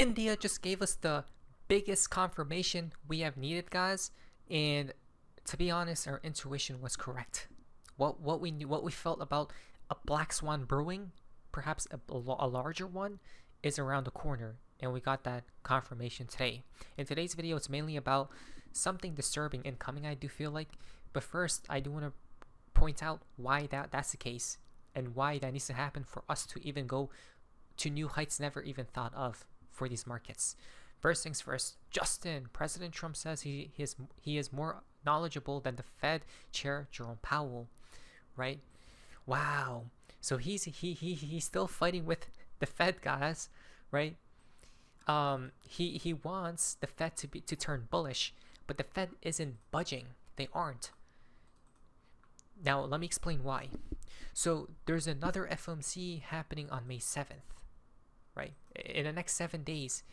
India just gave us the biggest confirmation we have needed, guys. And to be honest, our intuition was correct. What we knew, what we felt about a black swan brewing, perhaps a larger one, is around the corner, and we got that confirmation today. In today's video, it's mainly about something disturbing incoming, I do feel like. But first, I do want to point out why that's the case and why that needs to happen for us to even go to new heights never even thought of for these markets. First things first, Justin, President Trump says he is more knowledgeable than the Fed Chair Jerome Powell, right? Wow. So he's still fighting with the Fed, guys, right? He wants the Fed to turn bullish, but the Fed isn't budging. They aren't. Now let me explain why. So there's another FOMC happening on May 7th, right? In the next 7 days,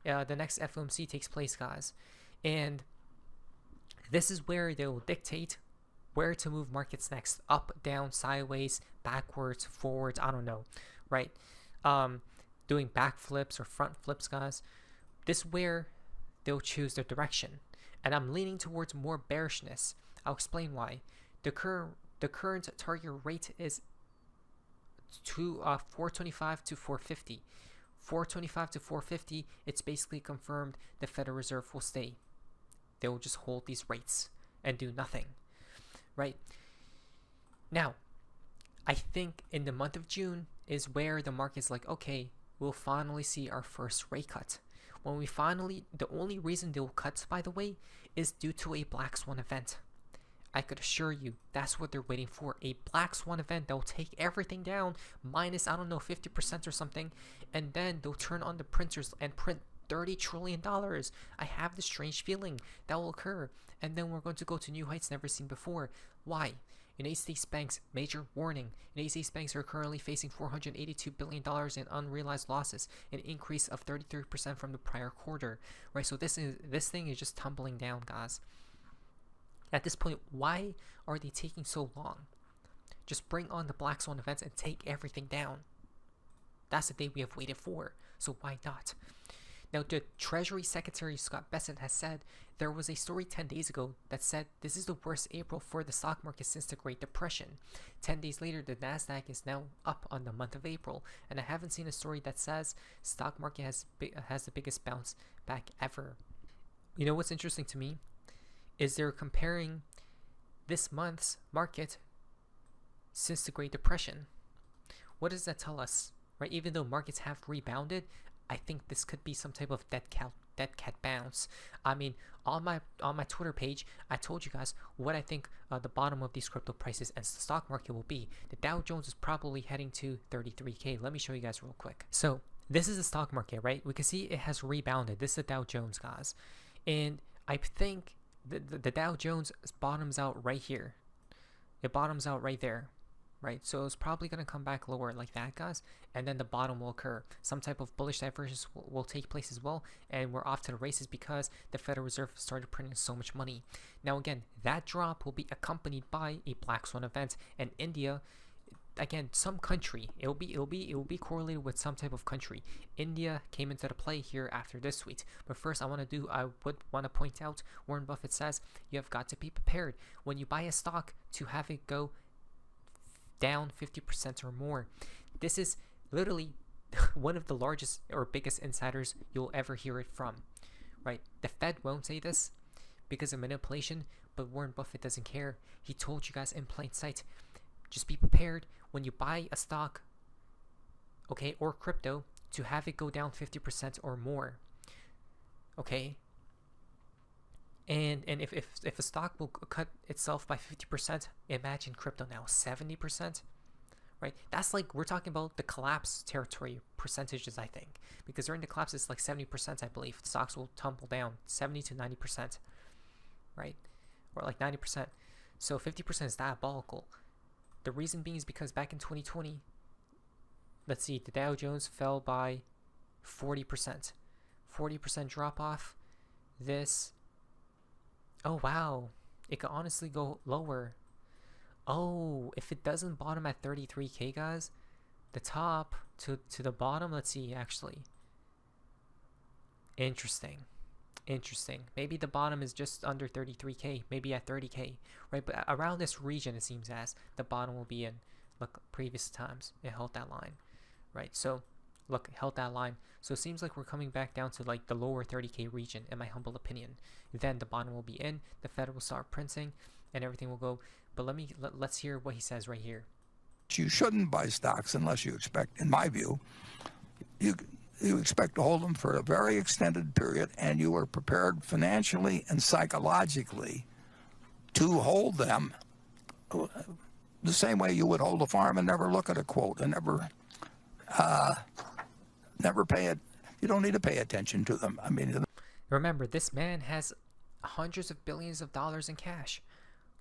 the next FOMC takes place, guys, and this is where they will dictate where to move markets next: up, down, sideways, backwards, forwards. I don't know, right? Doing backflips or front flips, guys. This is where they'll choose their direction, and I'm leaning towards more bearishness. I'll explain why. The current target rate is 425 to 450. 425 to 450. It's basically confirmed the Federal Reserve will stay. They will just hold these rates and do nothing, right? Now, I think in the month of June is where the market's like, okay, we'll finally see our first rate cut. When we finally, the only reason they'll cut, by the way, is due to a black swan event. I could assure you that's what they're waiting for. A black swan event that will take everything down minus, I don't know, 50% or something, and then they'll turn on the printers and print $30 trillion. I have this strange feeling that will occur, and then we're going to go to new heights never seen before. Why? United States banks, major warning. United States banks are currently facing $482 billion in unrealized losses, an increase of 33% from the prior quarter. Right, so this thing is just tumbling down, guys. At this point, why are they taking so long? Just bring on the black swan events and take everything down. That's the day we have waited for, so why not? Now, the Treasury Secretary Scott Bessent has said there was a story 10 days ago that said this is the worst April for the stock market since the Great Depression. 10 days later, the Nasdaq is now up on the month of April, and I haven't seen a story that says stock market has the biggest bounce back ever. You know what's interesting to me is they're comparing this month's market since the Great Depression. What does that tell us? Right? Even though markets have rebounded, I think this could be some type of dead cat bounce. I mean, on my Twitter page, I told you guys what I think the bottom of these crypto prices and the stock market will be. The Dow Jones is probably heading to 33K. Let me show you guys real quick. So this is the stock market, right? We can see it has rebounded. This is the Dow Jones, guys, and I think the Dow Jones bottoms out right here. It bottoms out right there, right? So it's probably going to come back lower like that, guys, and then the bottom will occur. Some type of bullish divergence will take place as well, and we're off to the races because the Federal Reserve started printing so much money. Now again, that drop will be accompanied by a black swan event, and India, again, some country, it will be correlated with some type of country. India came into the play here after this tweet. But first, I would want to point out, Warren Buffett says you have got to be prepared when you buy a stock to have it go down 50% or more. This is literally one of the largest or biggest insiders you'll ever hear it from, right? The Fed won't say this because of manipulation, but Warren Buffett doesn't care. He told you guys in plain sight, just be prepared when you buy a stock, okay, or crypto, to have it go down 50% or more, okay? And if a stock will cut itself by 50%, imagine crypto now 70%, right? That's like, we're talking about the collapse territory percentages, I think, because during the collapse it's like 70%, I believe. Stocks will tumble down 70 to 90%, right? Or like 90%. So 50% is diabolical. The reason being is because back in 2020, let's see, the Dow Jones fell by 40%. 40% drop off. This, oh wow, it could honestly go lower. Oh, if it doesn't bottom at 33K, guys, the top to the bottom, let's see, actually. Interesting. Interesting. Maybe the bottom is just under 33k, maybe at 30k, right? But around this region, it seems as the bottom will be in. Look, previous times it held that line, right? So, look, it held that line. So it seems like we're coming back down to like the lower 30k region, in my humble opinion. Then the bottom will be in. The Fed will start printing, and everything will go. But let's hear what he says right here. You shouldn't buy stocks unless you expect, in my view, you expect to hold them for a very extended period, and you are prepared financially and psychologically to hold them the same way you would hold a farm and never look at a quote and never pay it. You don't need to pay attention to them. I mean, remember, this man has hundreds of billions of dollars in cash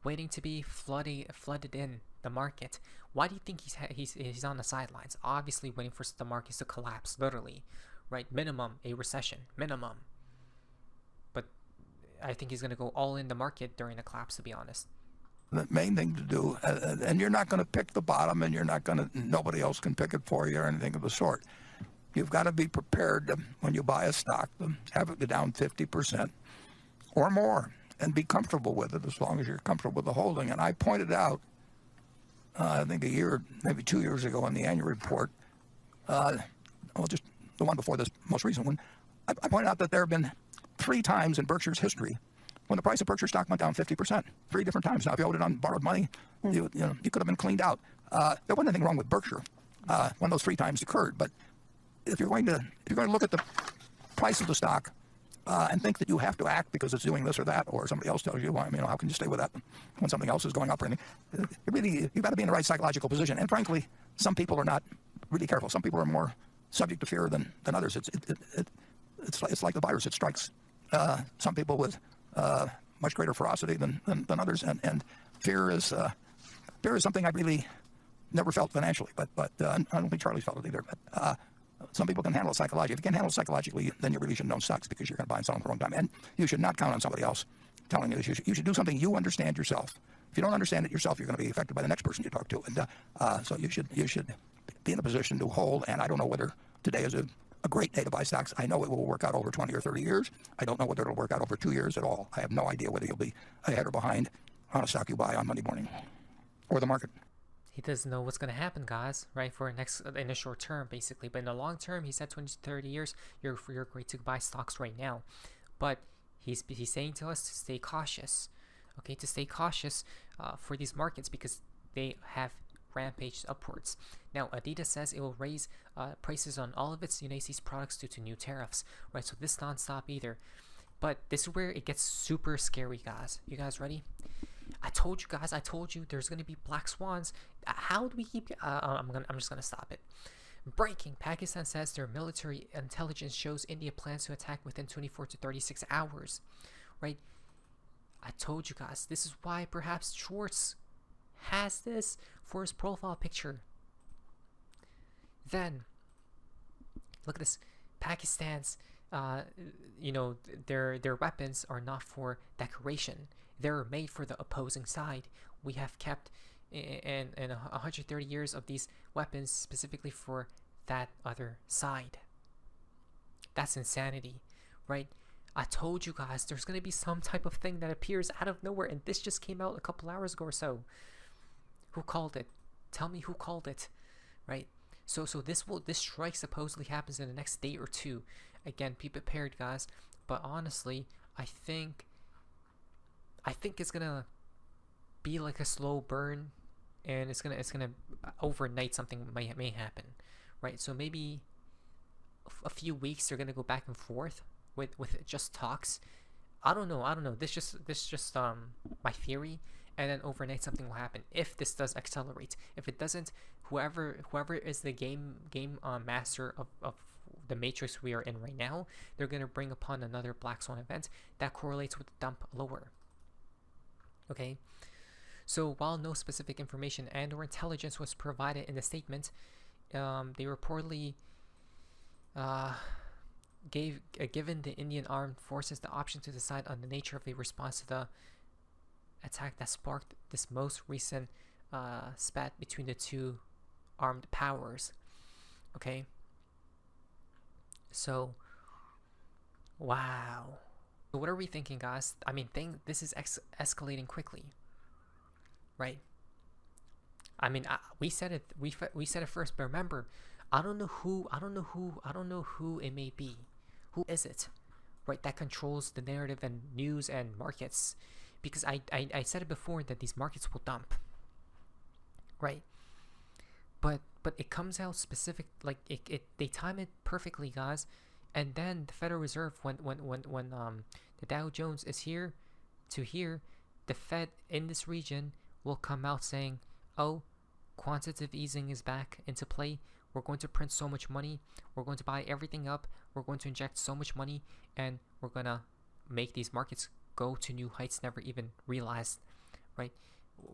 waiting to be flooded in the market. Why do you think he's on the sidelines? Obviously waiting for the markets to collapse, literally, right? Minimum a recession, minimum. But I think he's going to go all in the market during the collapse, to be honest. The main thing to do, and you're not going to pick the bottom, and nobody else can pick it for you or anything of the sort. You've got to be prepared to, when you buy a stock, to have it go down 50% or more, and be comfortable with it as long as you're comfortable with the holding. And I pointed out, I think a year, maybe 2 years ago in the annual report, just the one before this most recent one, I pointed out that there have been 3 times in Berkshire's history when the price of Berkshire stock went down 50%. 3 different times. Now, if you owed it on borrowed money, you could have been cleaned out. There wasn't anything wrong with Berkshire when those 3 times occurred. But if you're going to look at the price of the stock and think that you have to act because it's doing this or that, or somebody else tells you, well, how can you stay with that when something else is going up or anything? You've got to be in the right psychological position. And frankly, some people are not really careful. Some people are more subject to fear than others. It's like the virus. It strikes some people with much greater ferocity than others. And fear is something I really never felt financially, but I don't think Charlie's felt it either. But some people can handle it psychologically. If you can't handle it psychologically, then you really shouldn't own stocks because you're going to buy and sell them for a long time. And you should not count on somebody else telling you this. You should do something you understand yourself. If you don't understand it yourself, you're going to be affected by the next person you talk to. And so you should be in a position to hold. And I don't know whether today is a great day to buy stocks. I know it will work out over 20 or 30 years. I don't know whether it'll work out over 2 years at all. I have no idea whether you'll be ahead or behind on a stock you buy on Monday morning or the market. He doesn't know what's going to happen, guys, right? In the short term, basically. But in the long term, he said 20 to 30 years, you're great to buy stocks right now. But he's saying to us to stay cautious, okay? To stay cautious for these markets because they have rampaged upwards. Now, Adidas says it will raise prices on all of its Unace's products due to new tariffs, right? So this non-stop either. But this is where it gets super scary, guys. You guys ready? I told you there's going to be black swans. How do we keep... I'm just going to stop it. Breaking. Pakistan says their military intelligence shows India plans to attack within 24 to 36 hours. Right? I told you guys. This is why perhaps Schwartz has this for his profile picture. Then, look at this. Pakistan's, their weapons are not for decoration. They're made for the opposing side. We have kept in 130 years of these weapons specifically for that other side. That's insanity, right? I told you guys there's going to be some type of thing that appears out of nowhere, and this just came out a couple hours ago or so. Who called it? Tell me who called it, right? So this strike supposedly happens in the next day or two. Again, be prepared, guys. But honestly, I think it's gonna be like a slow burn, and it's gonna overnight something may happen, right? So maybe a few weeks they're gonna go back and forth with just talks. I don't know. This just my theory, and then overnight something will happen if this does accelerate. If it doesn't, whoever is the game master of the matrix we are in right now, they're gonna bring upon another black swan event that correlates with the dump lower. Okay, so while no specific information and/or intelligence was provided in the statement, they reportedly given the Indian armed forces the option to decide on the nature of a response to the attack that sparked this most recent spat between the two armed powers. Okay, so Wow. So what are we thinking, guys? I mean, this is escalating quickly, right? I mean, we said it. We said it first, but remember, I don't know who it may be. Who is it, right? That controls the narrative and news and markets, because I said it before that these markets will dump, right? But it comes out specific, like they time it perfectly, guys. And then the Federal Reserve, when the Dow Jones is here, the Fed in this region will come out saying, oh, quantitative easing is back into play. We're going to print so much money. We're going to buy everything up. We're going to inject so much money, and we're going to make these markets go to new heights never even realized, right?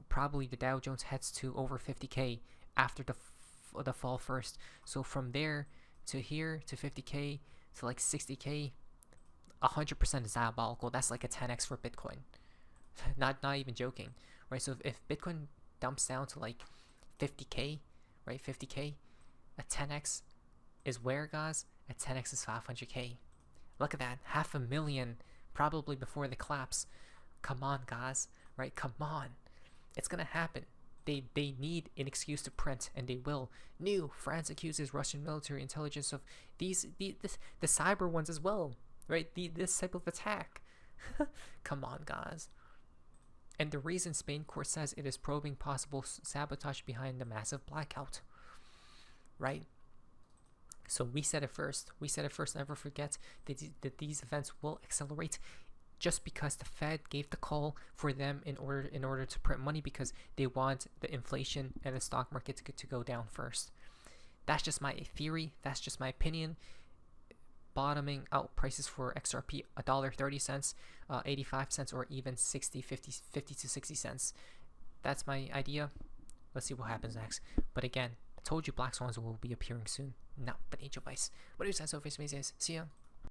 Probably the Dow Jones heads to over 50K after the fall first. So from there to here to 50K to like 60K, 100% is diabolical. That's like a 10x for Bitcoin. not even joking, right? So if Bitcoin dumps down to like 50K, right? 50K, a 10x is where, guys? A 10x is 500K. Look at that, 500,000 probably before the collapse. Come on, guys, right? Come on, it's gonna happen. They need an excuse to print, and they will. France accuses Russian military intelligence of the cyber ones as well, right? This type of attack. Come on, guys. And the reason Spain court says it is probing possible sabotage behind the massive blackout, right? So we said it first. Never forget that these events will accelerate, just because the Fed gave the call for them in order to print money, because they want the inflation and the stock market to go down first. That's just my theory. That's just my opinion. Bottoming out prices for XRP $1.30, 85 cents, or even 50 to 60 cents. That's my idea. Let's see what happens next. But again, I told you black swans will be appearing soon. Not but angel vice. What do you say? So face, see ya.